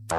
कोई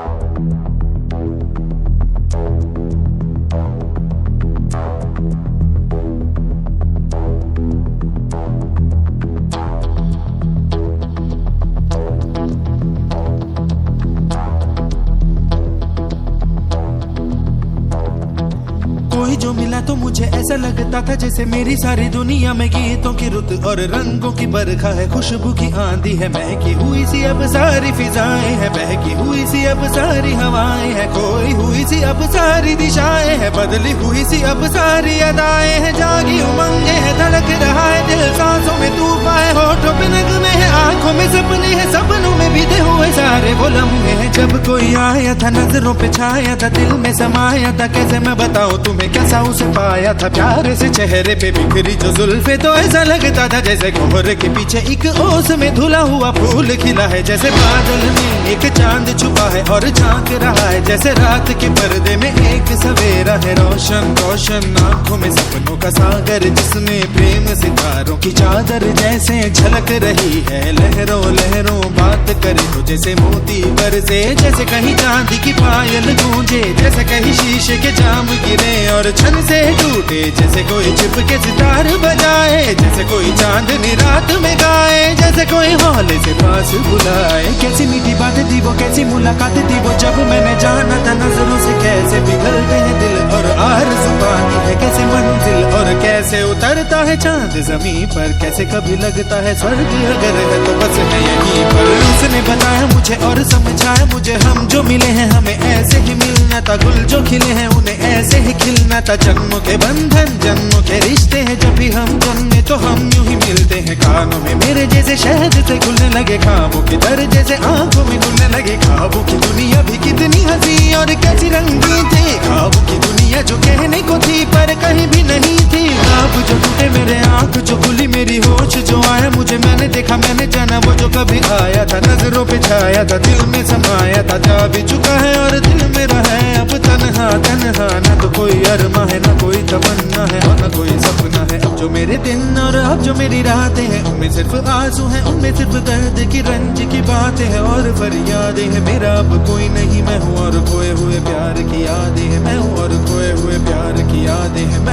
जो मिला तो मुझे ऐसा लगता था जैसे मेरी सारी दुनिया में गीतों की रुत और रंगों की बरखा है, खुशबू की आंधी है, महकी हुई सी अब सारी फिजाएं है, बहकी हुई सी अब सारी हवाएं है, खोई हुई सी अब सारी दिशाएं है, बदली हुई सी अब सारी अदाएं है, जागी उमंगे है, धड़क रहा है दिल, सांसों में तूफान है, होठों पे नगमे है, आंखों में सपने हैं, सपनों में बीते हुए सारे वो लम्हे हैं। जब कोई आया था नजरों पे छाया था, दिल में समाया था, कैसे मैं बताऊं तुम्हें कैसा उसे पाया था, प्यार से चेहरे पे बिखरी जो जुल्फे, तो ऐसा लगता था जैसे कोहरे के पीछे एक ओस में धुला हुआ फूल खिला है, जैसे बादल में एक चांद छुपा है और झांक रहा है, जैसे रात के पर्दे में एक सवेरा है, रोशन रोशन आंखों में सपनों का सागर, जिसमें प्रेम सितारों की चादर जैसे झलक रही है, लहरों लहरों बात करे तो जैसे मोती बरसे, जैसे कहीं चांदी की पायल गूंजे, जैसे कहीं शीशे के जाम गिरे और छन से टूटे, जैसे कोई चिपके सितार बजाए, जैसे कोई चांदनी रात में गाए, जैसे कोई हौले से पास बुलाए। कैसी मीठी बातें थी वो, कैसी मुलाकातें थी वो, जब मैंने जाना था नजरों से कैसे पिघलते हैं दिल और आरज़ू पाती है कैसे मंजिल, और कैसे उतरता है चांद जमीन पर, कैसे कभी लगता है स्वर्ग अगर है तो बस मैं यहीं पर। उसने बताया मुझे और समझाया मुझे, हम जो मिले हैं हमें ऐसे ही मिलना था, गुल जो खिले हैं उन्हें ऐसे ही खिलना था, जन्मों के बंधन जन्मों के रिश्ते हैं, जब भी हम जन्मे तो हम यूं ही मिलते हैं, कानों में मेरे जैसे शहद से घुलने लगे, ख्वाबों के दर जैसे आंखों में घुलने लगे, ख्वाबों की दुनिया भी कितनी हंसी और कैसी रंगीन थी, ख्वाबों की दुनिया जो कहने को थी पर कहीं भी नहीं थी, ख्वाब जो टूटे मेरे आंख जो खुली मेरी होश जो आया मुझे, मैंने देखा मैंने जाना वो जो कभी आया था, नजरों पे छाया था, दिल में समाया था, जा भी चुका है और दिल मेरा है अब तन्हा तन्हा, न तो कोई अरमा है न कोई तमन्ना है और न कोई सपना है, अब जो मेरे दिन और अब जो मेरी रातें हैं उनमें सिर्फ आंसू हैं, उनमें सिर्फ दर्द की रंज की बातें हैं और फरियादें हैं, मेरा अब कोई नहीं मैं हूँ और खोए हुए प्यार की यादें हैं, मैं हूँ और खोए हुए प्यार की यादें हैं।